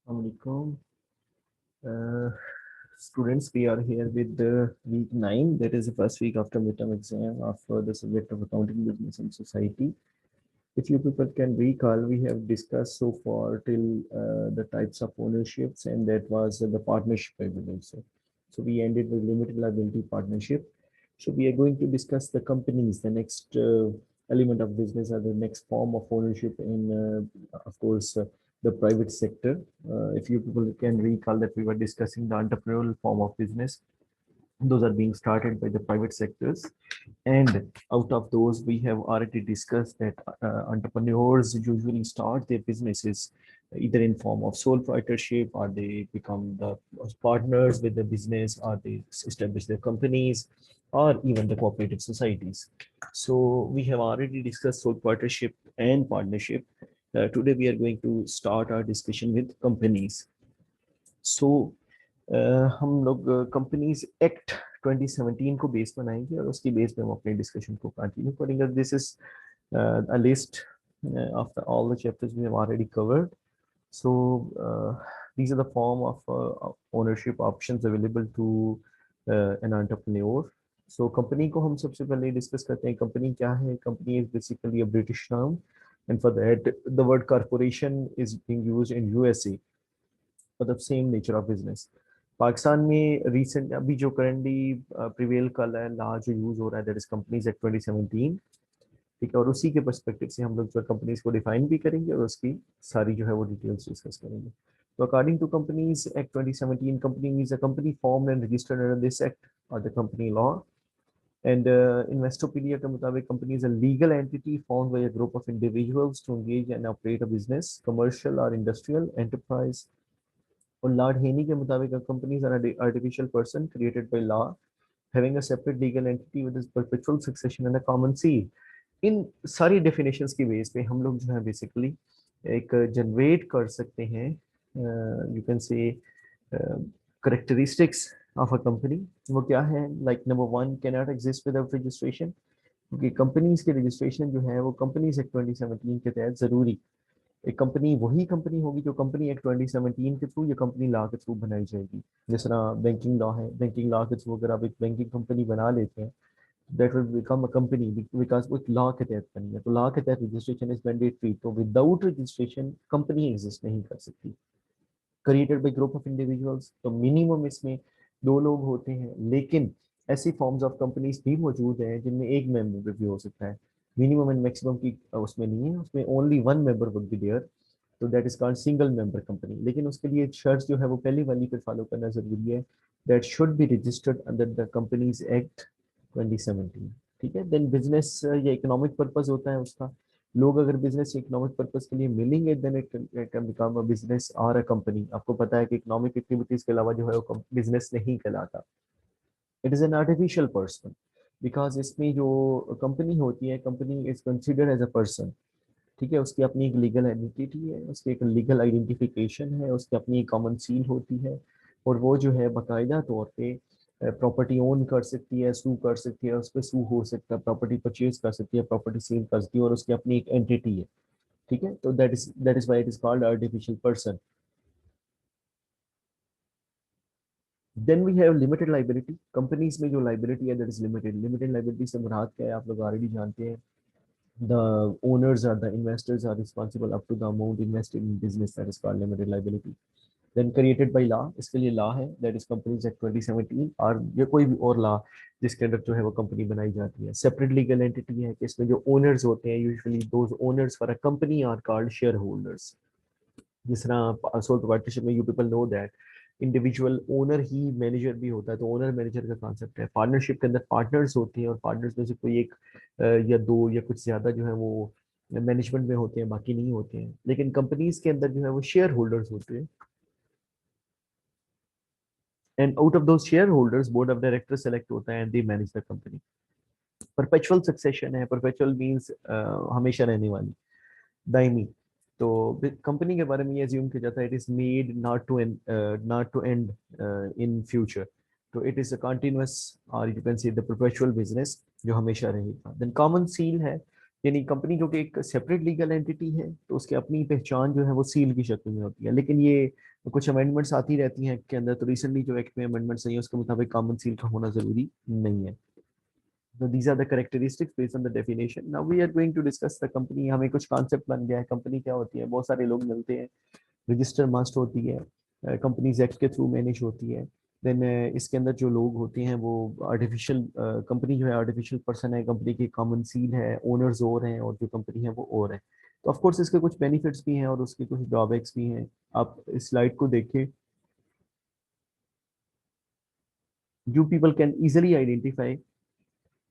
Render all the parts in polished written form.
Assalamualaikum. Uh, Students, we are here with the week 9. That is the first week after midterm exam of the subject of accounting, business, and society. If you people can recall, we have discussed so far till the types of ownerships, and that was the partnership, I believe so. So we ended with limited liability partnership. So we are going to discuss the companies, the next element of business, or the next form of ownership in, of course, the private sector. If you people can recall that we were discussing the entrepreneurial form of business, those are being started by the private sectors, and out of those we have already discussed that entrepreneurs usually start their businesses either in form of sole proprietorship, or they become the partners with the business, or they establish their companies, or even the cooperative societies. So we have already discussed sole proprietorship and partnership. Today we are going to start our discussion with companies. सो हम लोग companies act 2017 को base बनाएंगे, और उसकी base पे हम अपने discussion को कंटिन्यू करेंगे. This is a list of all the chapters we have already covered. So these are the form of ownership options available to an entrepreneur. So company को हम सबसे पहले डिस्कस करते हैं. कंपनी क्या है? Company is basically a British term, and for that the word corporation is being used in USA for the same nature of business. Pakistan में recent अभी जो करंटली प्रिवेल कर रहा है, ला जो यूज हो रहा है, दैट इज कंपनीज एक्ट 2017. ठीक है, और उसी के पर्सपेक्टिव से हम लोग जो कंपनीज को डिफाइन भी करेंगे और उसकी सारी जो है वो डिटेल्स डिस्कस करेंगे. तो according to companies act 2017, company is a company formed and registered under this act और the company law. And Investopedia के मुताबिक company is a legal entity formed by a group of individuals to engage and operate a business, commercial और industrial enterprise. और lord Haney के मुताबिक companies are artificial person created by law having a separate legal entity with perpetual succession and a common seal. इन सारी definitions की base पे हम लोग जो है बेसिकली एक जनरेट कर सकते हैं, you can say, characteristics of a company. वो क्या है? Like number one, can not exist without registration. क्योंकि कंपनीज की रजिस्ट्रेशन जो है वो कंपनीज एक्ट 2017 के तहत जरूरी. एक कंपनी वही कंपनी होगी जो कंपनी एक्ट 2017 के थ्रू या कंपनी लॉ के थ्रू बनाई जाएगी. जिस तरह बैंकिंग लॉ है, बैंकिंग लॉ के थ्रू अगर आप एक बैंकिंग कंपनी बना लेते हैं, that will become a company because वो लॉ के तहत बनी है. तो लॉ के तहत रजिस्ट्रेशन इज मैंडेटरी. तो विदाउट रजिस्ट्रेशन कंपनी एग्जिस्ट नहीं कर सकती. Created by group of individuals, तो मिनिमम इसमें दो लोग होते हैं, लेकिन ऐसी फॉर्म्स ऑफ कंपनीज भी मौजूद हैं जिनमें एक मेंबर भी हो सकता है. मिनिमम एंड मैक्सिमम की उसमें नहीं है, उसमें only one member would be there. तो that is called single member company. लेकिन उसके लिए शर्त जो है वो पहली वाली पे फॉलो करना जरूरी है. That should be registered under the companies act 2017. ठीक है. देन बिजनेस या इकोनॉमिक पर्पस होता है उसका. लोग अगर बिजनेस इकोनॉमिक पर्पस के लिए मिलेंगे, then it can become a business और अ कंपनी. आपको पता है कि इकोनॉमिक एक्टिविटीज के अलावा जो है वो बिजनेस नहीं कहलाता. It is an artificial person, because इसमें जो कंपनी होती है, company is considered as a person. ठीक है. उसकी अपनी एक लीगल आइडेंटिटी है, उसकी एक लीगल आइडेंटिफिकेशन है, उसकी अपनी कॉमन सील होती है, और वो जो है बाकायदा तौर पे प्रॉपर्टी ओन कर सकती है, सू कर सकती है, उस पर सू हो सकता है, प्रॉपर्टी परचेज कर सकती है, प्रॉपर्टी सेल कर सकती है, और उसकी अपनी एक एंटिटी है. ठीक है. तो that is why it is called artificial person. Then we have limited liability. Companies में जो लाइबिलिटी है that is limited. Limited liability से मुराद क्या है आप लोग ऑलरेडी जानते हैं. The owners or the investors are responsible up to the amount invested in business, that is called limited liability. Then created by law, इसके लिए law है, that is Companies Act 2017, और या कोई भी और law जिसके अंदर जो है वो कंपनी बनाई जाती है. सेपरेट लीगल एंटिटी है कि इसमें जो ओनर्स होते हैं, usually those owners for a company are called shareholders. जिस तरह सोल प्रोप्राइटरशिप में you people know that individual owner ही मैनेजर भी होता है. तो ओनर मैनेजर का कॉन्सेप्ट है. पार्टनरशिप के अंदर पार्टनर्स होते हैं, और पार्टनर्स में से कोई एक या दो या कुछ ज्यादा जो है वो मैनेजमेंट में होते हैं, बाकी नहीं होते हैं. लेकिन कंपनीज के अंदर जो है वो शेयर होल्डर्स होते हैं, and out of those share holders board of director select होता है, and they manage the company. Perpetual succession है. परपेचुअल मीन्स हमेशा रहने वाली, दायमी. तो कंपनी के बारे में ये अज्यूम किया जाता है, it is made not to end in future. तो इट इज अ कंटिन्यूअस, और you can see the perpetual business जो हमेशा रहेगा. देन कॉमन सील है. यानी कंपनी जो कि एक सेपरेट लीगल एंटिटी है तो उसकी अपनी पहचान जो है वो सील की शक्ल में होती है, लेकिन ये कुछ अमेंडमेंट्स आती रहती हैं के अंदर। तो रिसेंटली जो एक्ट में अमेंडमेंट्स आई है उसके मुताबिक कॉमन सील का होना जरूरी नहीं है। So these are the characteristics based on the definition. Now we are going to discuss the company. हमें कुछ कॉन्सेप्ट बन गया है कंपनी क्या होती है, बहुत सारे लोग मिलते हैं, रजिस्टर मस्ट होती है, कंपनीज एक्ट के थ्रू मैनेज होती है। देन इसके अंदर जो लोग होते हैं वो आर्टिफिशियल कंपनी जो है आर्टिफिशियल पर्सन है, कंपनी की कॉमन सील है, ओनर्स और हैं और जो कंपनी है वो और है। तो ऑफ कोर्स इसके कुछ बेनिफिट्स भी हैं और उसके कुछ ड्रॉबैक्स भी हैं। आप इस स्लाइड को देखें, you people can easily identify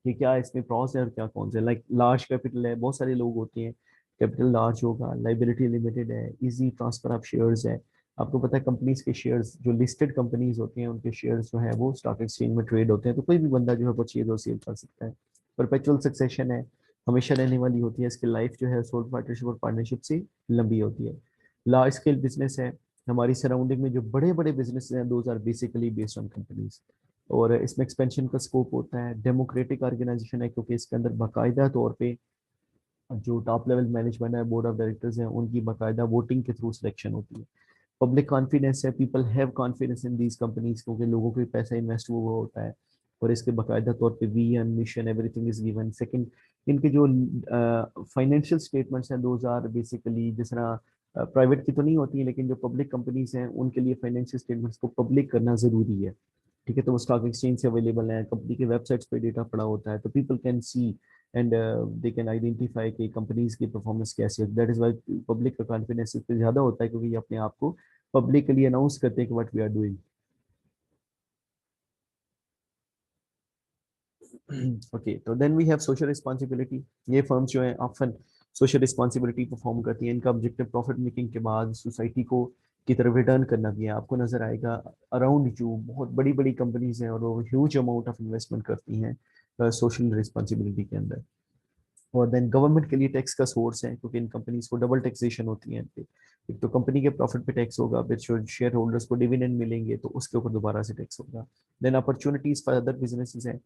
कि क्या इसमें प्रॉस है और क्या कौन से। लाइक लार्ज कैपिटल है, बहुत सारे लोग होते हैं, कैपिटल लार्ज होगा, लाइबिलिटी लिमिटेड है, इजी ट्रांसफर ऑफ शेयर्स है। आपको पता है कंपनीज के शेयर्स जो लिस्टेड कंपनीज होती हैं उनके शेयर्स जो है वो स्टॉक एक्सचेंज में ट्रेड होते हैं, तो कोई भी बंदा जो है परचेज और सेल कर सकता है। परपेचुअल सक्सेशन है, हमेशा रहने वाली होती है, इसकी लाइफ जो है सोल पार्टनरशिप और पार्टनरशिप से लंबी होती है। लार्ज स्केल बिजनेस है, हमारी सराउंडिंग में जो बड़े बड़े बिजनेस हैं those are basically based on companies. और इसमें एक्सपेंशन का स्कोप होता है। डेमोक्रेटिक ऑर्गेनाइजेशन है क्योंकि इसके अंदर बाकायदा तौर पे जो टॉप लेवल मैनेजमेंट है, बोर्ड ऑफ डायरेक्टर्स हैं, उनकी बाकायदा वोटिंग के थ्रू सिलेक्शन होती है। पब्लिक कॉन्फिडेंस है, people have confidence in these companies क्योंकि लोगों को पैसा इन्वेस्ट हुआ होता है और इसके बाकायदा तौर पे vision mission everything is given. Second, इनके जो फाइनेंशियल स्टेटमेंट्स हैं दोज आर बेसिकली जिस तरह प्राइवेट की तो नहीं होती है लेकिन जो पब्लिक कंपनीज हैं उनके लिए फाइनेंशियल स्टेटमेंट्स को पब्लिक करना जरूरी है। ठीक है, तो वो स्टॉक एक्सचेंज से अवेलेबल है, कंपनी के वेबसाइट्स पे डेटा पड़ा होता है, तो people can see and they can identify कि कंपनीज की परफॉर्मेंस कैसी है। दैट इज वाई पब्लिक का कॉन्फिडेंस इस पे ज्यादा होता है क्योंकि ये अपने आप को पब्लिकली अनाउंस करते हैं कि what we are doing. Okay, तो then we have social responsibility. ये फर्म्स जो है ऑफन सोशल रिस्पॉन्सिबिलिटी परफॉर्म करती हैं। इनका ऑब्जेक्टिव प्रॉफिट मेकिंग के बाद सोसाइटी को की तरफ रिटर्न करना भी है। आपको नजर आएगा अराउंड जो बहुत बड़ी बड़ी कंपनीज हैं और वो ह्यूज अमाउंट ऑफ इन्वेस्टमेंट करती हैं सोशल रिस्पॉन्सिबिलिटी के अंदर। और देन गवर्नमेंट के लिए टैक्स का सोर्स है क्योंकि इन कंपनीज को डबल टैक्सेशन होती है इन पे। एक तो कंपनी के प्रॉफिट पे टैक्स होगा, फिर जो शेयर होल्डर्स को डिविडेंड मिलेंगे तो उसके ऊपर दोबारा से टैक्स होगा। Then opportunities for other businesses हैं।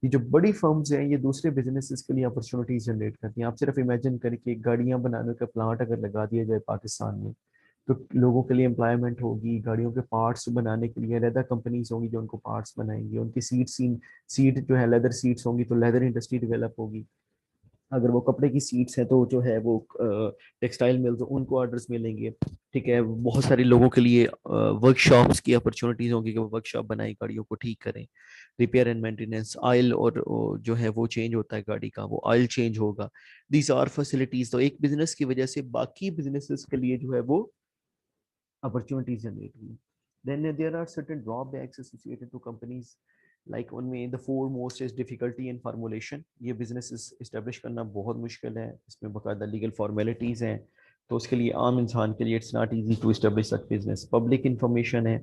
ये जो बड़ी फर्म्स हैं ये दूसरे बिजनेसेस के लिए अपॉर्चुनिटीज जनरेट करती हैं। आप सिर्फ इमेजिन करें कि गाड़ियां बनाने का प्लांट अगर लगा दिया जाए पाकिस्तान में तो लोगों के लिए एम्प्लॉयमेंट होगी, गाड़ियों के पार्ट्स बनाने के लिए लेदर कंपनीज होंगी जो उनको पार्ट्स बनाएंगी, उनकी सीट जो है लेदर सीट्स होंगी तो लेदर इंडस्ट्री डेवलप होगी। अगर वो कपड़े की सीट्स हैं तो जो है वो टेक्सटाइल मिल्स उनको ऑर्डर्स मिलेंगे। ठीक है, बहुत सारे लोगों के लिए वर्कशॉप्स की अपॉर्चुनिटीज होंगी कि वो वर्कशॉप बनाए, गाड़ियों को ठीक करें, रिपेयर एंड मेंटेनेंस, ऑयल और जो है वो चेंज होता है गाड़ी का, वो ऑयल चेंज होगा। These are facilities. तो एक बिजनेस की वजह से बाकी बिजनेसेस के लिए जो है वो opportunities generated. Then there are certain drawbacks associated to companies. Like उनमें the foremost is difficulty in formulation. ये businesses establish करना बहुत मुश्किल है, इसमें बकायदा legal formalities हैं, तो उसके लिए आम इंसान के लिए it's not easy to establish such business. Public information है,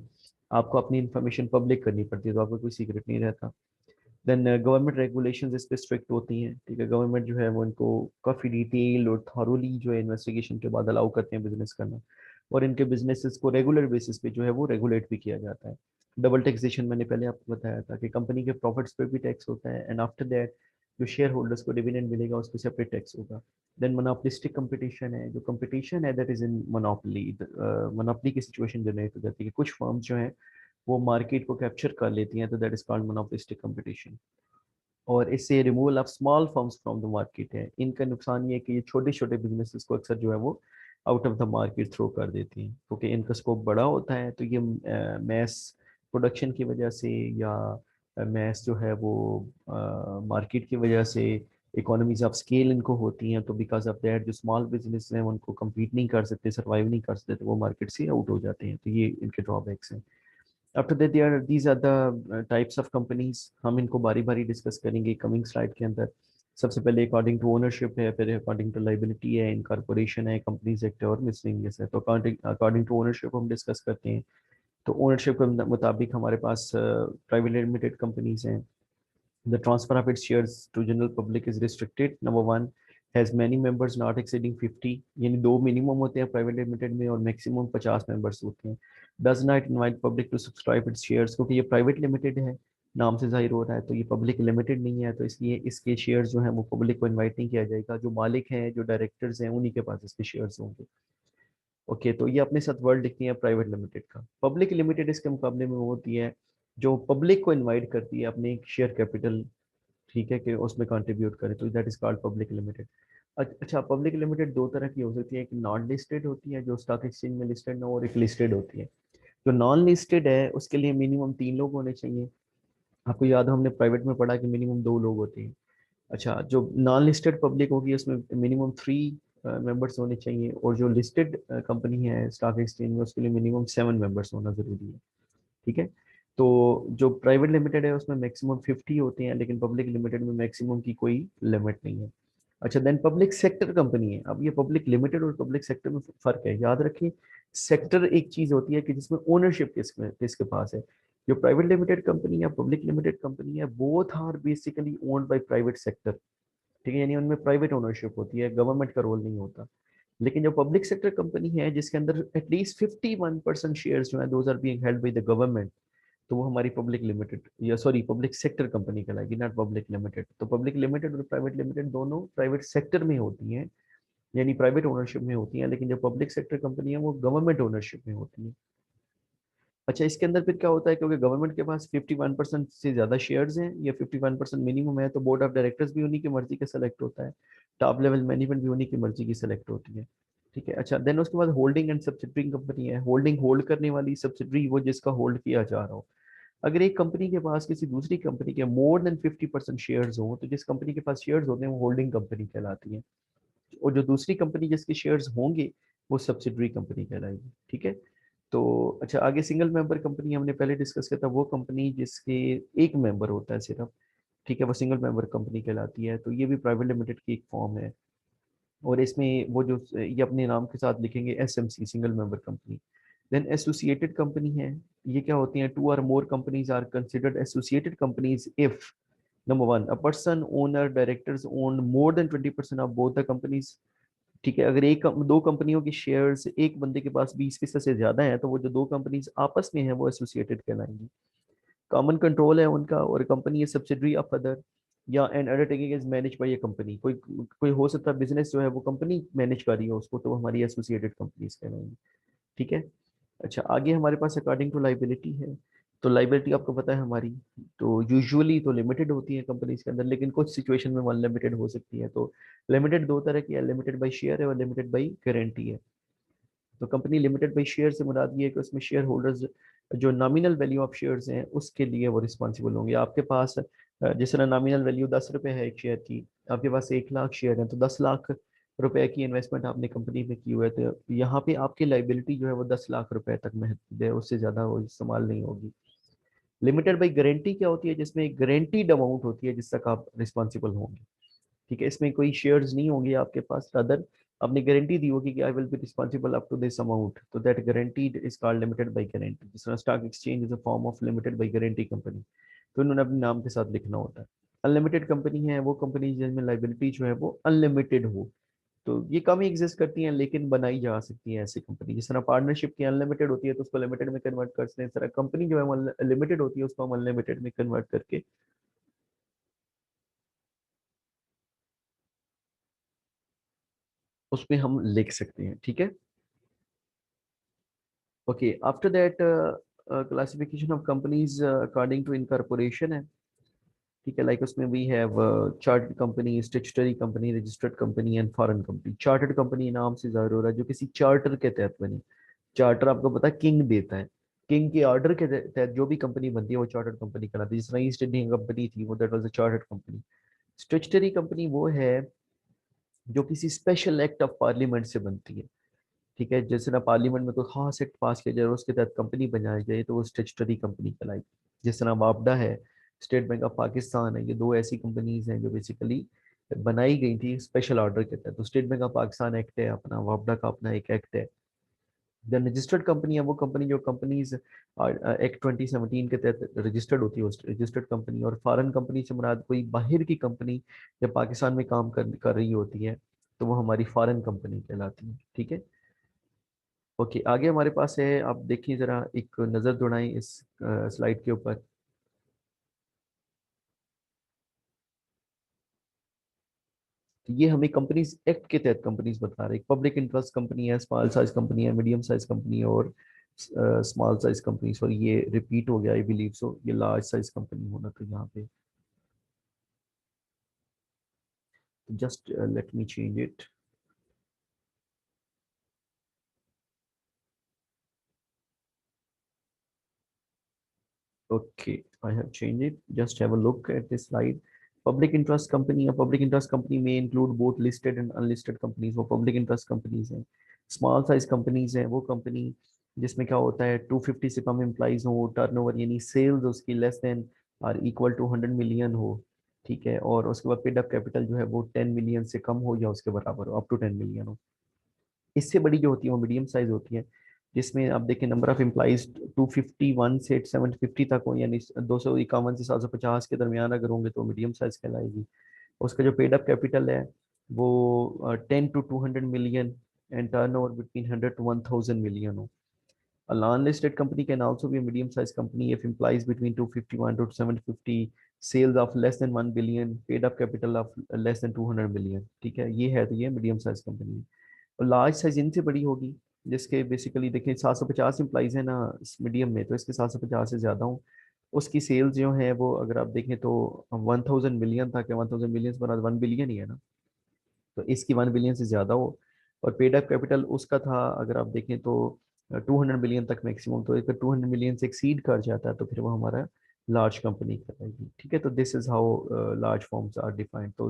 आपको अपनी information public करनी पड़ती है तो आपका कोई secret नहीं रहता। देन गवर्नमेंट रेगुलेशंस इस पे स्ट्रिक्ट होती हैं। ठीक है, गवर्नमेंट जो है वो इनको काफ़ी डिटेल और थॉरोली जो है इन्वेस्टिगेशन के बाद अलाउ करते हैं बिजनेस करना, और इनके बिजनेसेस को रेगुलर बेसिस पे जो है वो रेगुलेट भी किया जाता है। डबल टैक्सेशन मैंने पहले आपको बताया था कि कंपनी के प्रॉफिट्स पे भी टैक्स होता है एंड आफ्टर दैट जो शेयर होल्डर्स को डिविडेंड मिलेगा उस पर सेपरेट टैक्स होगा। देन मोनोपोलिस्टिक कंपटीशन है, जो कंपटीशन है that is in monopoly, monopoly की सिचुएशन जनरेट हो जाती है, कुछ फर्म्स जो हैं वो मार्केट को कैप्चर कर लेती हैं, तो that is called monopolistic competition. और इससे removal of small firms from the market है। इनका नुकसान ये है कि ये छोटे छोटे बिजनेसेस को अक्सर जो है वो out of the market throw कर देती हैं क्योंकि इनका स्कोप बड़ा होता है, तो ये मैस प्रोडक्शन की वजह से या मैस जो है वो मार्केट की वजह से इकोनॉमीज ऑफ स्केल इनको होती हैं, तो बिकॉज ऑफ दैट जो स्मॉल बिजनेस हैं उनको compete नहीं कर सकते, सर्वाइव नहीं कर सकते, तो वो मार्केट से आउट हो जाते हैं, तो ये इनके ड्रॉबैक्स हैं। After that there these are the types of companies. हम इनको बारी बारी डिस्कस करेंगे कमिंग स्लाइड के अंदर। सबसे पहले अकॉर्डिंग टू ओनरशिप है, फिर अकॉर्डिंग टू लाइबिलिटी है, इनकॉर्पोरेशन है, कंपनीज एक्ट है और मिसलिनियस है। तो अकॉर्डिंग टू ओनरशिप हम डिस्कस करते हैं। तो ओनरशिप के मुताबिक हमारे पास प्राइवेट लिमिटेड कंपनीज हैं। The transfer of its shares to general public is restricted. Number one, has many members not exceeding 50, यानी दो मिनिमम होते हैं प्राइवेट लिमिटेड में और मैक्सिमम 50 मेंबर्स होते हैं। Does not invite public to subscribe its shares, क्योंकि ये प्राइवेट लिमिटेड है नाम से जाहिर हो रहा है, तो ये पब्लिक लिमिटेड नहीं है, तो इसलिए इसके शेयर्स जो हैं वो पब्लिक को इनवाइट नहीं किया जाएगा। जो मालिक हैं, जो डायरेक्टर्स हैं, उन्हीं के पास इसके शेयर्स होंगे। ओके, तो ये अपने साथ वर्ड लिखती है प्राइवेट लिमिटेड का। पब्लिक लिमिटेड इसके मुकाबले में वो होती है जो पब्लिक को इनवाइट करती है अपने शेयर कैपिटल, ठीक है, कि उसमें कंट्रीब्यूट करे, तो that is called public limited. अच्छा, पब्लिक लिमिटेड दो तरह की हो सकती है, एक नॉन लिस्टेड होती है जो स्टॉक एक्सचेंज में लिस्टेड ना हो, और एक लिस्टेड होती है। जो नॉन लिस्टेड है उसके लिए मिनिमम 3 लोग होने चाहिए। आपको याद हो, हमने प्राइवेट में पढ़ा कि मिनिमम 2 लोग होते हैं। अच्छा, जो नॉन लिस्टेड पब्लिक होगी उसमें मिनिमम 3 मेंबर्स होने चाहिए, और जो लिस्टेड कंपनी है स्टॉक एक्सचेंज में उसके लिए मिनिमम 7 मेंबर्स होना जरूरी है। ठीक है। तो जो प्राइवेट लिमिटेड है उसमें मैक्सिमम 50 होते हैं, लेकिन पब्लिक लिमिटेड में मैक्सिमम की कोई लिमिट नहीं है। अच्छा, देन पब्लिक सेक्टर कंपनी है। अब ये पब्लिक लिमिटेड और पब्लिक सेक्टर में फर्क है, याद रखिए। सेक्टर एक चीज होती है कि जिसमें ओनरशिप किसमें किसके पास है। जो प्राइवेट लिमिटेड कंपनी या पब्लिक लिमिटेड कंपनी है, both are basically owned by private sector. ठीक है, यानी उनमें प्राइवेट ओनरशिप होती है, गवर्नमेंट का रोल नहीं होता। लेकिन जो पब्लिक सेक्टर कंपनी है जिसके अंदर एटलीस्ट 51% शेयर जो है those are being held by the government, तो वो हमारी पब्लिक लिमिटेड या सॉरी पब्लिक सेक्टर कंपनी कहलाएगी, नॉट पब्लिक लिमिटेड। तो पब्लिक लिमिटेड और प्राइवेट लिमिटेड दोनों प्राइवेट सेक्टर में होती हैं, यानी प्राइवेट ओनरशिप में होती हैं, लेकिन जो पब्लिक सेक्टर कंपनी है वो गवर्नमेंट ओनरशिप में होती है। अच्छा, इसके अंदर फिर क्या होता है, क्योंकि गवर्नमेंट के पास 51% से ज्यादा शेयर्स हैं या 51% मिनिमम है, तो बोर्ड ऑफ डायरेक्टर्स भी उन्हीं की मर्जी के सेलेक्ट होता है, टॉप लेवल मैनेजमेंट भी उन्हीं की मर्जी की सेलेक्ट होती है। ठीक है। अच्छा, देन उसके बाद होल्डिंग एंड सब्सिडरी कंपनी है। होल्डिंग होल्ड करने वाली, सब्सिडरी वो जिसका होल्ड किया जा रहा हो। अगर एक कंपनी के पास किसी दूसरी कंपनी के मोर देन 50% शेयर्स हो, तो जिस कंपनी के पास शेयर्स होते हैं वो होल्डिंग कंपनी कहलाती है, और जो दूसरी कंपनी जिसके शेयर्स होंगे वो सब्सिडरी कंपनी कहलाएगी। ठीक है। तो अच्छा, आगे सिंगल मेंबर कंपनी हमने पहले डिस्कस किया था, वो कंपनी जिसके एक मेंबर होता है सिर्फ, ठीक है, वो सिंगल मेंबर कंपनी कहलाती है। तो ये भी प्राइवेट लिमिटेड की एक फॉर्म है, और इसमें वो जो ये अपने नाम के साथ लिखेंगे SMC, single member company. Then associated company है। ये क्या होती हैं, 2 or more companies are considered associated companies if number 1 a person owner directors own more than 20% of both the companies. ठीक है, अगर दो कंपनियों के शेयर्स एक बंदे के पास 20% से ज्यादा है, तो वो जो दो कंपनीज आपस में है वो एसोसिएटेड कहलाएंगी। कॉमन कंट्रोल है उनका, और कंपनी है सब्सिडरी ऑफ अदर, या N undertaking is manage by A company. कोई कोई हो सकता है बिजनेस जो है वो कंपनी मैनेज कर रही है उसको, तो वो हमारी एसोसिएटेड कंपनीज कहलाएंगी। ठीक है। अच्छा, आगे हमारे पास अकॉर्डिंग टू लाइबिलिटी है। तो लाइबिलिटी आपको पता है हमारी, तो यूजुअली तो लिमिटेड होती है कंपनीज के अंदर, लेकिन कुछ सिचुएशन में अनलिमिटेड हो सकती है। तो लिमिटेड दो तरह की है, लिमिटेड बाई शेयर है और लिमिटेड बाई गारंटी है। तो कंपनी लिमिटेड बाई शेयर से मुराद ये है कि उसमें शेयर होल्डर्स जो नॉमिनल वैल्यू ऑफ शेयर्स हैं उसके लिए वो रिस्पॉन्सिबल होंगे। आपके पास जिस तरह नॉमिनल वैल्यू 10 रुपये है एक शेयर की, आपके पास 1 लाख शेयर है, तो 10 लाख रुपए की इन्वेस्टमेंट आपने कंपनी में की हुई है, तो यहाँ पे आपकी लाइबिलिटी जो है वो 10 लाख रुपए तक महदूद है, उससे ज़्यादा वो इस्तेमाल नहीं होगी। लिमिटेड बाई गारंटी क्या होती है, जिसमें एक गारंटीड अमाउंट होती है जिस तक आप रिस्पॉन्सिबल होंगे। ठीक है, इसमें कोई शेयर्स नहीं होंगे आपके पास, अदर आपने गारंटी दी होगी कि I will be responsible up to this amount, तो that guaranteed is called limited by guarantee. जिस तरह stock exchange is a form of limited by guarantee company, तो इन्होंने अपने नाम के साथ लिखना होता है। अनलिमिटेड कंपनी है वो कंपनी जिसमें लाइबिलिटी जो है वो अनलिमिटेड हो, तो ये कम ही एग्जिस्ट करती हैं, लेकिन बनाई जा सकती है ऐसी कंपनी। जिस तरह पार्टनरशिप की अनलिमिटेड होती है तो उसको लिमिटेड में कन्वर्ट कर सकते हैं, इस तरह कंपनी जो है लिमिटेड होती है उसको हम अनलिमिटेड में कन्वर्ट करके उसमें हम लिख सकते हैं। ठीक है। Okay, after that classification of companies according to incorporation है। ठीक है, लाइक उसमें we have chartered company, statutory company, registered company and foreign company. Chartered company नाम से जाहिर हो रहा है जो किसी चार्टर के तहत बनी। चार्टर आपको पता है किंग देता है, किंग के ऑर्डर के तहत जो भी कंपनी बनती है वो चार्टर्ड कंपनी कहलाती है। जिस तरह ईस्ट इंडियन कंपनी थी वो that was a chartered company. Statutory company वो है जो किसी स्पेशल एक्ट ऑफ पार्लियामेंट से बनती है। ठीक है, जैसे ना पार्लियामेंट में कोई खास एक्ट पास किया जाए और उसके तहत कंपनी बनाई जाए तो वो स्टेचुटरी कंपनी कहलाएगी। जिस तरह वापडा है, स्टेट बैंक ऑफ पाकिस्तान है, ये दो ऐसी कंपनीज हैं जो बेसिकली बनाई गई थी स्पेशल ऑर्डर के तहत। तो state bank of Pakistan act है अपना, वापडा का अपना एक एक्ट है। देन रजिस्टर्ड कंपनी है वो कंपनी जो कंपनीज एक्ट 2017 के तहत रजिस्टर्ड होती है, रजिस्टर्ड कंपनी। और फॉरेन कंपनी से मुराद कोई बाहर की कंपनी जब पाकिस्तान में काम कर रही होती है तो वो हमारी फॉरेन कंपनी कहलाती है। ठीक है। ओके, आगे हमारे पास है, आप देखिए जरा एक नज़र दौड़ाएं इस स्लाइड के ऊपर। तो ये हमें कंपनीज एक्ट के तहत कंपनीज बता रहे हैं। पब्लिक इंटरेस्ट कंपनी है, स्मॉल साइज कंपनी है, मीडियम साइज कंपनी है और स्मॉल साइज कंपनी। सॉरी ये रिपीट हो गया, आई बिलीव सो, ये लार्ज साइज कंपनी होना तो यहाँ पे। Just let me change it. Okay, I have changed it. Just have a look at this slide. Public interest company, a public interest company may include both listed and unlisted companies. वो public interest companies हैं। Small size companies हैं वो company जिसमें क्या होता है 250 से कम employees हो, टर्नओवर यानी सेल्स उसकी लेस देन और इक्वल टू 100 मिलियन हो, ठीक है, और उसके बाद पेड अप कैपिटल जो है वो 10 मिलियन से कम हो या उसके बराबर हो, अप टू 10 मिलियन हो। इससे बड़ी जो होती है वो मीडियम साइज होती है, जिसमें आप देखिए नंबर ऑफ एम्प्लॉइज 251 से 750 तक हो, यानी 251 से 750 के दरमियान अगर होंगे तो मीडियम साइज कहलाएगी। उसका जो पेड अप कैपिटल है वो 10 to 200 million and turn over between 100 to 1000 million हो। A non-listed company can also be a medium-sized company if implies between 251 to 750, sales of less than 1 billion, paid up capital of less than 200 million। ठीक है, ये है तो ये medium size company है। और large size इनसे बड़ी होगी, जिसके बेसिकली देखिए 750 एम्प्लॉइज है ना इस मीडियम में, तो इसके 750 से ज़्यादा हूँ। उसकी सेल्स जो है वो अगर आप देखें तो 1000 मिलियन था, क्या 1000 मिलियन से बना 1 बिलियन ही है ना, तो इसकी 1 बिलियन से ज़्यादा हो। और पेड अप कैपिटल उसका था अगर आप देखें तो 200 मिलियन तक मैक्सिमम, तो अगर 200 मिलियन से एक्सीड कर जाता है तो फिर वो हमारा लार्ज कंपनी कहलाएगी। ठीक है, तो this is how large forms are defined. तो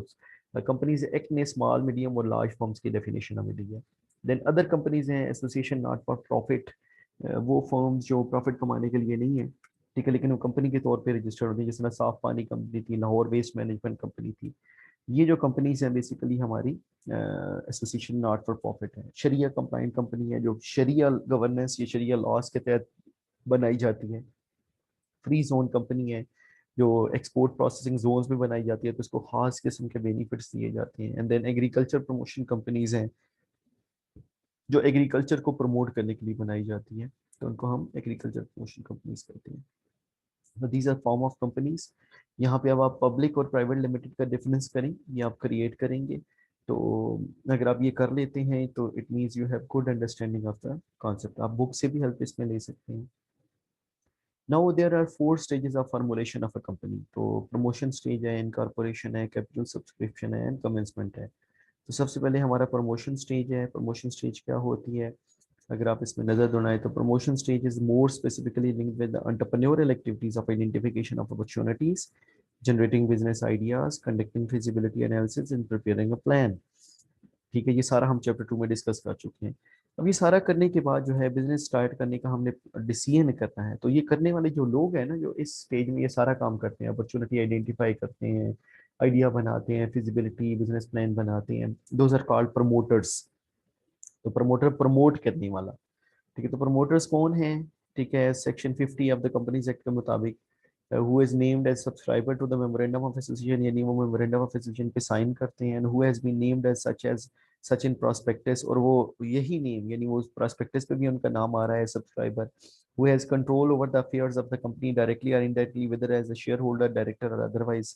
कंपनीज एक्ट ने स्मॉल मीडियम और लार्ज फॉर्म्स की डेफिनेशन हमें दी है। देन अदर कंपनीज हैं एसोसिएशन नॉट फॉर प्रॉफिट, वो फर्म्स जो प्रॉफिट कमाने के लिए नहीं है, ठीक है, लेकिन वो कंपनी के तौर पे रजिस्टर्ड होती है, जिसमें साफ पानी कंपनी थी, लाहौर वेस्ट मैनेजमेंट कंपनी थी। ये जो कंपनीज हैं बेसिकली हमारी एसोसिएशन नॉट फॉर प्रॉफिट है, शरिया कंप्लाइंट कंपनी है, जो शरिया गवर्नेंस या शरिया लॉस के तहत बनाई जाती है। फ्री जोन कंपनी है जो एक्सपोर्ट प्रोसेसिंग जोन्स में बनाई जाती है, तो इसको खास किस्म के बेनिफिट्स दिए जाते हैं। And then agriculture promotion companies हैं जो एग्रीकल्चर को प्रमोट करने के लिए बनाई जाती है, तो उनको हम एग्रीकल्चर प्रमोशन कंपनीज कहते हैं। तो these are form of companies. यहाँ पे अब आप पब्लिक और प्राइवेट लिमिटेड का डिफरेंस करें, ये आप क्रिएट करेंगे। तो अगर आप ये कर लेते हैं तो it means you have good understanding of the concept. आप बुक से भी हेल्प इसमें ले सकते हैं। Now there are 4 stages of formulation of a company. तो प्रमोशन स्टेज है, इनकॉर्पोरेशन है, कैपिटल सब्सक्रिप्शन है एंड कमेंसमेंट है। तो सबसे पहले हमारा प्रमोशन स्टेज है। प्रमोशन स्टेज क्या होती है, अगर आप इसमें नजर दौड़ाएं तो promotion stage is more specifically linked with the entrepreneurial activities of identification of opportunities, generating business ideas, conducting feasibility analysis and preparing a plan. ठीक है, ये सारा हम चैप्टर 2 में डिस्कस कर चुके हैं। अब ये सारा करने के बाद जो है बिजनेस स्टार्ट करने का हमने डिसीजन करना है। तो ये करने वाले जो लोग हैं ना, जो इस स्टेज में ये सारा काम करते हैं, अपॉर्चुनिटी आइडेंटिफाई करते हैं, आइडिया बनाते हैं, फिजिबिलिटी बिजनेस प्लान बनाते हैं, दोज आर कॉल्ड प्रमोटर्स। तो प्रमोटर प्रमोट करने वाला, ठीक है। तो प्रमोटर्स कौन है, ठीक है, section 50 of the companies act के मुताबिक who is named as subscriber to the memorandum of association, यानी वो मेमोरेंडम ऑफ एसोसिएशन पे साइन करते हैं, and who has been named as such in prospectus, और वो यही नेम यानी वो प्रोस्पेक्टस पे भी उनका नाम आ रहा है subscriber. Who has control over the affairs of the company directly और indirectly, whether as a share holder, director और अदरवाइज।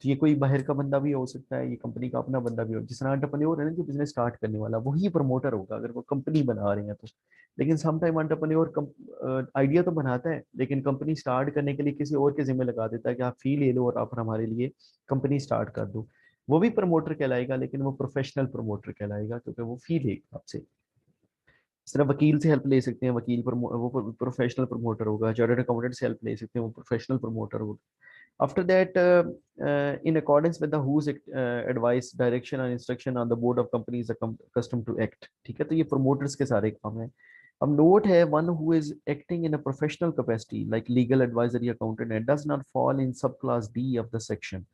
तो ये कोई बाहर का बंदा भी हो सकता है, ये कंपनी का अपना बंदा भी हो, जिस तरह एंटरप्रेन्योर है ना, जो बिजनेस स्टार्ट करने वाला, वही प्रमोटर होगा अगर वो कंपनी बना रहे हैं तो। लेकिन समटाइम एंटरप्रेन्योर आइडिया तो बनाता है, लेकिन कंपनी स्टार्ट करने के लिए किसी और के जिम्मे लगा देता है कि आप फी ले लो और आप हमारे लिए कंपनी स्टार्ट कर दो। वो भी प्रमोटर कहलाएगा, लेकिन वो प्रोफेशनल प्रमोटर कहलाएगा, क्योंकि वो फी लेगा आपसे। इस तरह वकील से हेल्प ले सकते हैं, वो प्रोफेशनल प्रमोटर होगा। चार्टर्ड अकाउंटेंट से हेल्प ले सकते हैं, वो प्रोफेशनल प्रमोटर होगा। After that, in accordance with the whose advice, direction and instruction on the board of companies are accustomed to act। ठीक है, तो ये promoters के सारे काम है। अब नोट है, one who is acting in a professional capacity like legal advisory accountant and does not fall in subclass D of the section।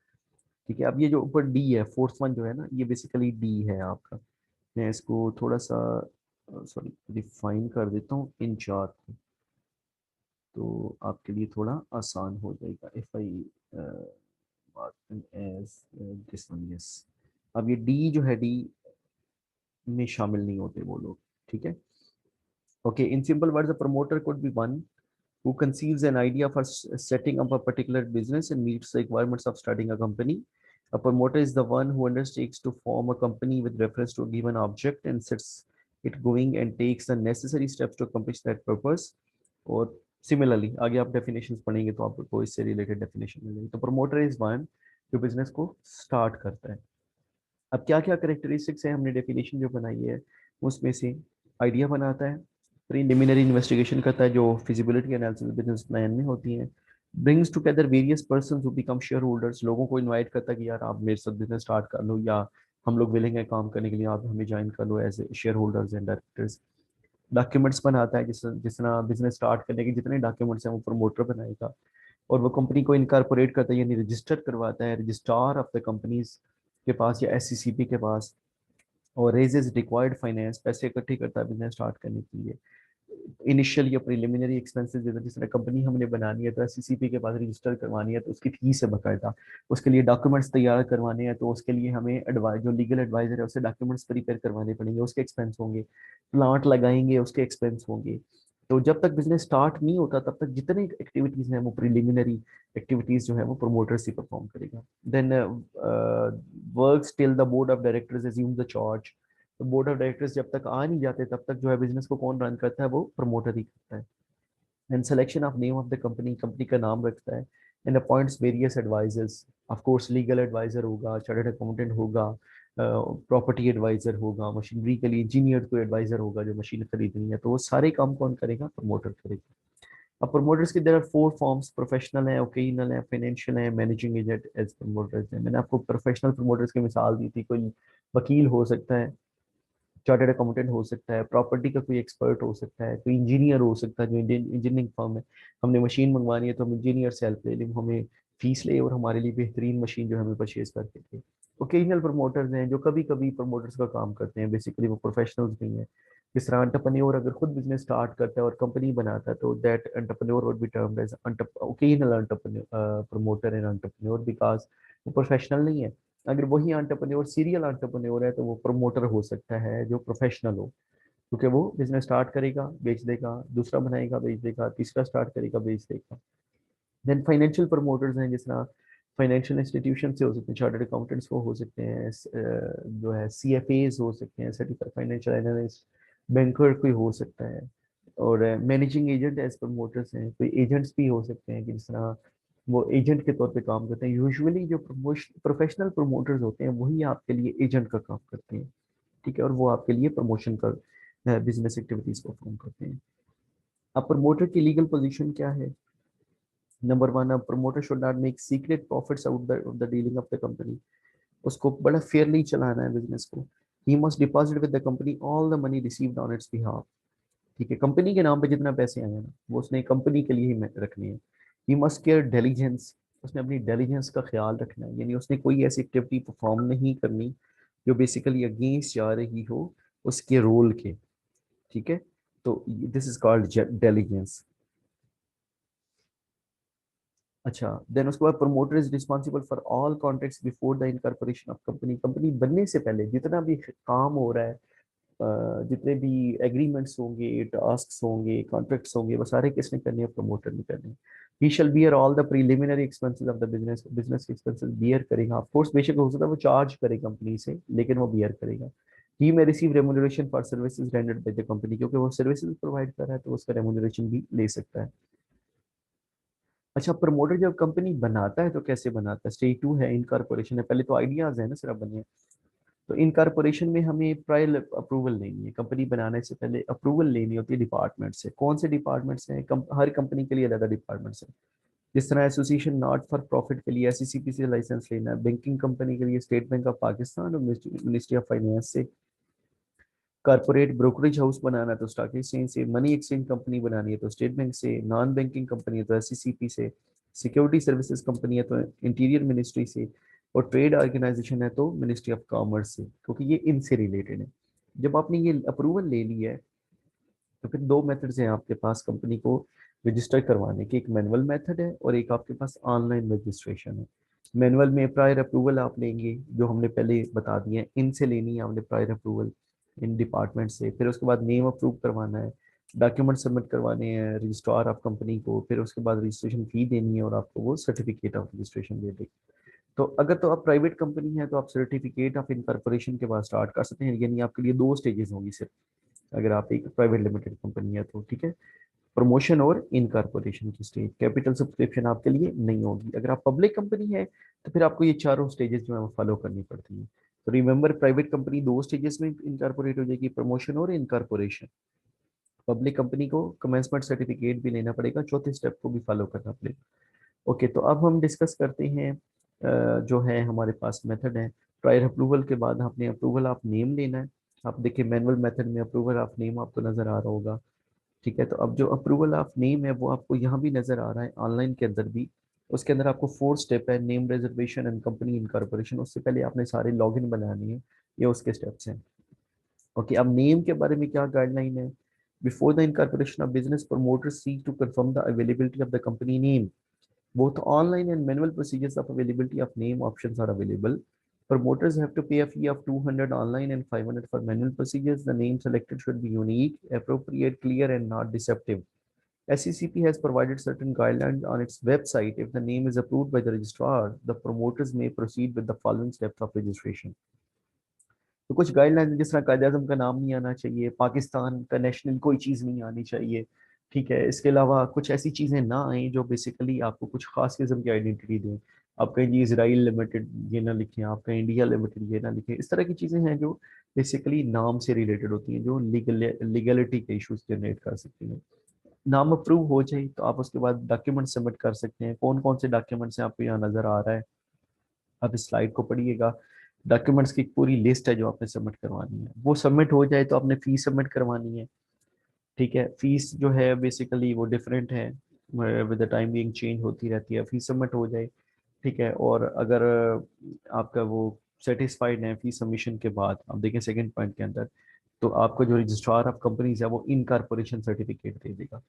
ठीक है, अब ये जो ऊपर D है, फोर्थ वन जो है ना, ये बेसिकली D है आपका। मैं इसको थोड़ा सा सॉरी रिफाइन कर देता हूँ इन चार, तो आपके लिए थोड़ा आसान हो जाएगा। If I marked as this one, yes। अब ये डी जो है, डी में शामिल नहीं होते वो लोग, ठीक है। Okay, in simple words the promoter could be one who conceives an idea for setting up a particular business and meets the requirements of starting a company, A promoter is the one who undertakes to form a company with reference to a given object and sets it going and takes the necessary steps to accomplish that purpose. और similarly आगे आप definitions पढ़ेंगे तो आपको इससे related definition मिलेगी। तो promoter is one जो बिजनेस को स्टार्ट करता है। अब क्या क्या करेक्टरिस्टिक्स है, हमने डेफिनेशन जो बनाई है उसमें से आइडिया बनाता है, प्रीलिमिनरी इन्वेस्टिगेशन करता है जो फिजिबिलिटी एनालिसिस बिजनेस प्लान में होती है, brings together various person who become share holders, लोगों को इनवाइट करता है कि यार आप मेरे साथ बिजनेस स्टार्ट कर लो या हम लोग विलिंग है काम करने के लिए, आप हमें ज्वाइन कर लो as a share holders and directors. Documents बनाता है, जिस तरह बिजनेस स्टार्ट करने के जितने डॉक्यूमेंट्स हैं वो प्रमोटर बनाएगा, और वो कंपनी को इनकारपोरेट करता है यानी रजिस्टर करवाता है रजिस्ट्रार ऑफ द कंपनीज के पास या एससीसीपी के पास, और रेजेस रिक्वायर्ड फाइनेंस, पैसे इकट्ठे करता है बिजनेस स्टार्ट करने के लिए। इनिशियल या प्रिलिमिनरी एक्सपेंसेस जिस तरह कंपनी हमने बनानी है तो एससीसीपी के पास रजिस्टर करवानी है तो उसकी फीस है बकायदा, उसके लिए डॉक्यूमेंट्स तैयार करवाने हैं तो उसके लिए हमें एडवाइस जो लीगल एडवाइजर है उससे डॉक्यूमेंट्स प्रिपेयर करवाने पड़ेंगे, उसके एक्सपेंस होंगे, प्लांट लगाएंगे उसके एक्सपेंस होंगे। तो जब तक बिजनेस स्टार्ट नहीं होता तब तक जितने एक्टिविटीज हैं वो प्रिलिमिनरी एक्टिविटीज जो है वो प्रोमोटर से परफॉर्म करेगा। Then works till the board of directors assume the charge, तो बोर्ड ऑफ डायरेक्टर्स जब तक आ नहीं जाते तब तक जो है बिजनेस को कौन रन करता है, वो प्रमोटर ही करता है। And selection of name of the company, company का नाम रखता है, and appoints various advisers, of course legal adviser होगा, चार्टर्ड अकाउंटेंट होगा, प्रॉपर्टी एडवाइजर होगा, मशीनरी के लिए इंजीनियर कोई एडवाइजर होगा जो मशीन खरीदनी है, तो वो सारे काम कौन करेगा, प्रमोटर करेगा। अब प्रमोटर्स के there are four forms, professional है, ओकेजनल है, फाइनेंशियल है, मैनेजिंग एजेंट एज प्रमोटर्स है। मैंने आपको प्रोफेशनल प्रमोटर्स की मिसाल दी थी, कोई वकील हो सकता है, चार्टर्ड अकाउंटेंट हो सकता है, प्रॉपर्टी का कोई एक्सपर्ट हो सकता है, कोई इंजीनियर हो सकता है जो इंजीनियरिंग फर्म है, हमने मशीन मंगवानी है तो हम इंजीनियर से हेल्प ले लें, हमें फीस ले और हमारे लिए बेहतरीन मशीन जो हमें परचेज करके दे। ओकेजनल प्रमोटर्स हैं जो कभी कभी प्रमोटर्स का काम करते हैं, बेसिकली वो प्रोफेशनल्स नहीं है। जिस तरह एंटरप्रेन्योर अगर खुद बिजनेस स्टार्ट करता है और कंपनी बनाता है तो that entrepreneur would be termed as occasional entrepreneur promoter and entrepreneur, because वो प्रोफेशनल नहीं है। अगर वही एंटरप्रेन्योर सीरियल एंटरप्रेन्योर है तो वो प्रमोटर हो सकता है जो प्रोफेशनल हो, क्योंकि वो बिजनेस स्टार्ट करेगा बेच देगा, दूसरा बनाएगा बेच देगा, तीसरा स्टार्ट करेगा बेच देगा। देन फाइनेंशियल प्रमोटर्स हैं, जिस तरह फाइनेंशियल इंस्टीट्यूशन से हो सकते हैं, चार्टर्ड अकाउंटेंट्स को हो सकते हैं, जो है सीएफएस हो सकते हैं, सर्टिफाइड फाइनेंशियल एनालिस्ट, बैंकर कोई हो सकता है, और मैनेजिंग एजेंट एज प्रमोटर्स हैं, कोई एजेंट्स भी हो सकते हैं कि जिस तरह वो एजेंट के तौर पे काम करते हैं। यूजुअली जो प्रोफेशनल प्रमोटर्स होते हैं वही आपके लिए एजेंट का काम करते हैं, ठीक है, और वो आपके लिए प्रमोशन कर बिजनेस एक्टिविटीज परफॉर्म करते हैं। अब प्रमोटर की लीगल पोजीशन क्या है? नंबर वन, अब promoter should not make secret profits out the dealing of the company, उसको बड़ा फेयरली चलाना है बिजनेस को। He must deposit with the company all the money received on it's behalf, ठीक है, कंपनी के नाम पे जितना पैसे आए हैं ना वो उसने कंपनी के लिए ही रखने हैं। ही मस्ट केयर डिलीजेंस, उसने अपनी डिलीजेंस का ख्याल रखना है, यानी उसने कोई ऐसी एक्टिविटी परफॉर्म नहीं करनी जो बेसिकली अगेंस्ट जा रही हो उसके रोल के, ठीक है, तो दिस इज कॉल्ड डिलीजेंस। अच्छा, देन उसके बाद promoter is responsible for all contracts before the incorporation of company, company बनने से पहले जितना भी काम हो रहा है, जितने भी एग्रीमेंट्स होंगे, टास्क होंगे, कॉन्ट्रैक्ट्स होंगे, वो सारे किसने करने हैं, प्रमोटर ने करने हैं। He shall bear all the preliminary expenses of the business, business के एक्सपेंसेस बियर करेगा, ऑफ कोर्स बेशक हो सकता है वो चार्ज करे कंपनी से लेकिन वो बियर करेगा। ही में receive remuneration for services rendered by the company, क्योंकि वो सर्विसेज प्रोवाइड कर रहा है तो उसका रेमुनरेशन भी ले सकता है। अच्छा, प्रमोटर जब कंपनी बनाता है तो कैसे बनाता है? स्टेज टू है इनकॉर्पोरेशन है, पहले तो आइडियाज है ना सिर्फ बने हैं। तो इनकॉर्पोरेशन में हमें प्रायर अप्रूवल लेनी है, कंपनी बनाने से पहले अप्रूवल लेनी होती है डिपार्टमेंट से। कौन से डिपार्टमेंट्स हैं? हर कंपनी के लिए अलग डिपार्टमेंट्स हैं। जिस तरह एसोसिएशन नॉट फॉर प्रॉफिट के लिए एससीसीपी से लाइसेंस लेना है, बैंकिंग कंपनी के लिए स्टेट बैंक ऑफ पाकिस्तान और मिनिस्ट्री ऑफ फाइनेंस से, कॉर्पोरेट ब्रोकरेज हाउस बनाना है तो स्टॉक एक्सचेंज से, मनी एक्सचेंज कंपनी बनानी है तो स्टेट बैंक से, नॉन बैंकिंग कंपनी है तो एससीसीपी से, सिक्योरिटी सर्विसेज कंपनी है तो इंटीरियर मिनिस्ट्री से, और ट्रेड ऑर्गेनाइजेशन है तो मिनिस्ट्री ऑफ कॉमर्स से, क्योंकि ये इनसे रिलेटेड है। जब आपने ये अप्रूवल ले ली है तो फिर दो मेथड्स हैं आपके पास कंपनी को रजिस्टर करवाने के, एक मैनुअल मेथड है और एक आपके पास ऑनलाइन रजिस्ट्रेशन है। मैनुअल में प्रायर अप्रूवल आप लेंगे जो हमने पहले बता दिए हैं, इनसे लेनी है आपने प्रायर अप्रूवल, इन डिपार्टमेंट से, फिर उसके बाद नेम अप्रूव करवाना है, डॉक्यूमेंट सबमिट करवाने हैं रजिस्ट्रार ऑफ कंपनी को, फिर उसके बाद रजिस्ट्रेशन फी देनी है और आपको वो सर्टिफिकेट ऑफ रजिस्ट्रेशन दे देगी। तो अगर तो आप प्राइवेट कंपनी है तो आप सर्टिफिकेट ऑफ इनकॉर्पोरेशन के बाद स्टार्ट कर सकते हैं, यानी आपके लिए 2 स्टेजेस होंगी सिर्फ, अगर आप एक प्राइवेट लिमिटेड कंपनी है तो, ठीक है। प्रमोशन और इनकॉर्पोरेशन की स्टेज, कैपिटल सब्सक्रिप्शन आपके लिए नहीं होगी। अगर आप पब्लिक कंपनी है तो फिर आपको ये चारों स्टेजेस जो है वो फॉलो करनी पड़ती है। तो रिमेंबर, प्राइवेट कंपनी 2 स्टेजेस में इनकॉर्पोरेट हो जाएगी, प्रमोशन और इनकॉर्पोरेशन। पब्लिक कंपनी को कमेंसमेंट सर्टिफिकेट भी लेना पड़ेगा, चौथे स्टेप को भी फॉलो करना पड़ेगा। ओके, तो अब हम डिस्कस करते हैं जो है हमारे पास मेथड है। प्रायर अप्रूवल के बाद आपने अप्रूवल ऑफ नेम लेना है। आप देखिए मैनुअल मेथड में अप्रूवल ऑफ नेम आपको नजर आ रहा होगा, ठीक है। तो अब जो अप्रूवल ऑफ नेम है वो आपको यहाँ भी नजर आ रहा है, ऑनलाइन के अंदर भी। उसके अंदर आपको 4 स्टेप है, name reservation and company incorporation. उससे पहले आपने सारे लॉगिन बनानी है, ये उसके स्टेप्स हैं। ओके, अब नेम के बारे में क्या गाइडलाइन है? Before the incorporation of business, promoters seek to confirm the availability of the company name. Both online and manual procedures of availability of name options are available. Promoters have to pay a fee of 200 online and 500 for manual procedures. The name selected should be unique, appropriate, clear, and not deceptive. SECP has provided certain guidelines on its website. If the name is approved by the registrar, the promoters may proceed with the following steps of registration. तो कुछ guideline, जिस तरह कायदे आजम का नाम नहीं आना चाहिए, पाकिस्तान का नेशनल कोई चीज़ नहीं आनी चाहिए, ठीक है। इसके अलावा कुछ ऐसी चीज़ें ना आए जो बेसिकली आपको कुछ खास किस्म की आइडेंटिटी दें। आप कहीं जी इसराइल लिमिटेड ये ना लिखें, आप कहीं इंडिया लिमिटेड ये ना लिखें। इस तरह की चीज़ें हैं जो बेसिकली नाम से रिलेटेड होती हैं, जो लीगलिटी के इशूज जनरेट कर सकती हैं। नाम अप्रूव हो जाए तो आप उसके बाद डॉक्यूमेंट सबमिट कर सकते हैं। कौन कौन से डॉक्यूमेंट्स हैं आपको यहाँ नज़र आ रहा है, आप इस स्लाइड को पढ़िएगा। डॉक्यूमेंट्स की एक पूरी लिस्ट है जो आपने सबमिट करवानी है। वो सबमिट हो जाए तो आपने फीस सबमिट करवानी है, ठीक है। फीस जो है बेसिकली वो डिफरेंट है, with the time being change होती रहती है। फीस सबमिट हो जाए, ठीक है। और अगर आपका वो सेटिस्फाइड है फीस सबमिशन के बाद, आप देखें सेकंड पॉइंट के अंदर, तो आपको जो रजिस्ट्रार ऑफ कंपनीज है वो इनकॉर्पोरेशन सर्टिफिकेट दे देगा।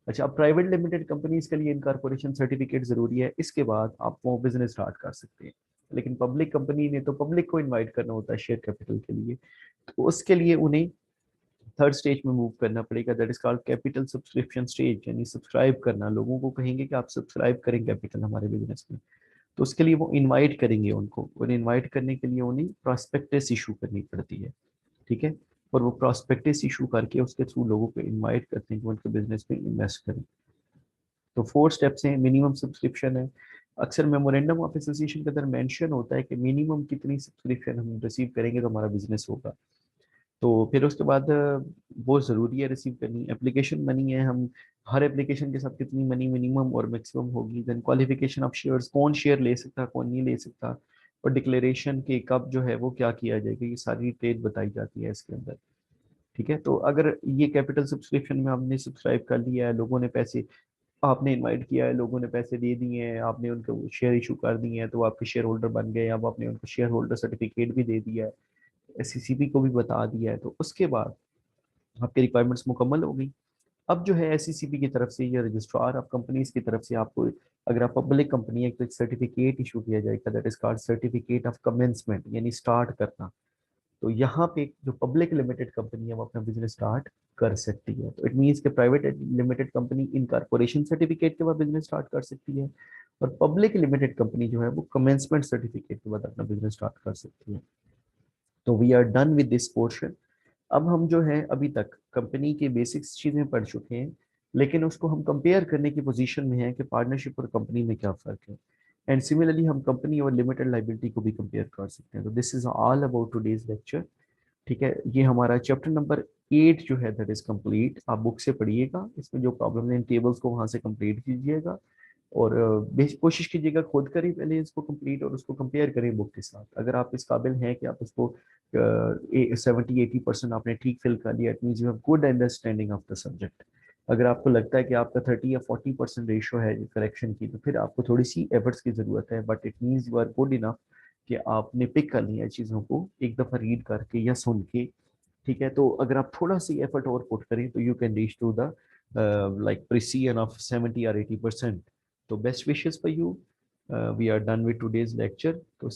अच्छा, अब प्राइवेट लिमिटेड कंपनीज के लिए इनकॉर्पोरेशन सर्टिफिकेट जरूरी है, इसके बाद आप वो बिजनेस स्टार्ट कर सकते हैं। लेकिन पब्लिक कंपनी ने तो पब्लिक को इनवाइट करना होता है शेयर कैपिटल के लिए, तो उसके लिए उन्हें थर्ड स्टेज में मूव करना पड़ेगा, that is called capital subscription stage, यानी सब्सक्राइब करना। लोगों को कहेंगे कि आप सब्सक्राइब करें कैपिटल हमारे बिजनेस में, तो उसके लिए वो इनवाइट करेंगे उनको। और इनवाइट करने के लिए उन्हें प्रॉस्पेक्टस इशू करनी पड़ती है, ठीक है। और वो प्रॉस्पेक्टस इशू करके उसके थ्रू लोगों को इनवाइट करते हैं कि उनके बिजनेस में इन्वेस्ट करें। तो 4 स्टेप्स हैं। मिनिमम सब्सक्रिप्शन है, अक्सर मेमोरेंडम ऑफ एसोसिएशन के अंदर मेंशन होता है कि मिनिमम कितनी सब्सक्रिप्शन हम रिसीव करेंगे तो हमारा बिजनेस होगा। तो फिर उसके बाद वो ज़रूरी है रिसीव करनी। एप्लीकेशन मनी है, हम हर एप्लीकेशन के साथ कितनी मनी मिनिमम और मैक्सिमम होगी। देन क्वालिफिकेशन ऑफ शेयर्स, कौन शेयर ले सकता है कौन नहीं ले सकता। और डिक्लेरेशन के कब जो है वो क्या किया जाएगा, ये सारी डिटेल बताई जाती है इसके अंदर, ठीक है। तो अगर ये कैपिटल सब्सक्रिप्शन में आपने सब्सक्राइब कर लिया है, लोगों ने पैसे, आपने इनवाइट किया है, लोगों ने पैसे दे दिए हैं, आपने उनको शेयर इशू कर दिए हैं, तो वो आपके शेयर होल्डर बन गए। अब आपने उनको शेयर होल्डर सर्टिफिकेट भी दे दिया है, एससीसीपी को भी बता दिया है, तो उसके बाद आपकी रिक्वायरमेंट्स मुकम्मल हो गई। अब जो है एससीसीपी की तरफ से या रजिस्ट्रार ऑफ कंपनीज की तरफ से आपको, अगर आप पब्लिक कंपनी है तो एक सर्टिफिकेट इशू किया जाएगा, that is called certificate of commencement, यानी स्टार्ट करना। तो यहाँ पे जो पब्लिक लिमिटेड कंपनी है वो अपना बिजनेस स्टार्ट कर सकती है। तो इट मीन्स कि private limited company incorporation certificate के बाद बिजनेस स्टार्ट कर सकती है, और पब्लिक लिमिटेड कंपनी जो है वो कमेंसमेंट सर्टिफिकेट के बाद अपना बिजनेस स्टार्ट कर सकती है। तो we are done with this portion. अब हम जो है अभी तक कंपनी के बेसिक्स चीज़ें पढ़ चुके हैं, लेकिन उसको हम कंपेयर करने की पोजीशन में है कि पार्टनरशिप और कंपनी में क्या फ़र्क है। एंड सिमिलरली हम कंपनी और लिमिटेड लाइबिलिटी को भी कंपेयर कर सकते हैं। तो this is all about today's lecture, ठीक है। ये हमारा चैप्टर नंबर 8 जो है दैट इज कंप्लीट। आप बुक से पढ़िएगा, इसमें जो प्रॉब्लम है इन टेबल्स को वहाँ से कंप्लीट कीजिएगा, और कोशिश कीजिएगा खुद करें पहले इसको कंप्लीट, और उसको कंपेयर करें बुक के साथ। अगर आप इस काबिल हैं कि आप उसको 70-80% आपने ठीक फिल कर लिया, it means you have good understanding of the subject. अगर आपको लगता है कि आपका 30 या 40% रेशो है करेक्शन की, तो फिर आपको थोड़ी सी एफर्ट्स की ज़रूरत है, but it means you are good enough कि आपने पिक कर लिया चीज़ों को एक दफ़ा रीड करके या सुन के, ठीक है। तो अगर आप थोड़ा सी एफर्ट और पुट करें तो you can reach to the like precision of 70 or 80%. तो best wishes for you. We are done with today's lecture. तो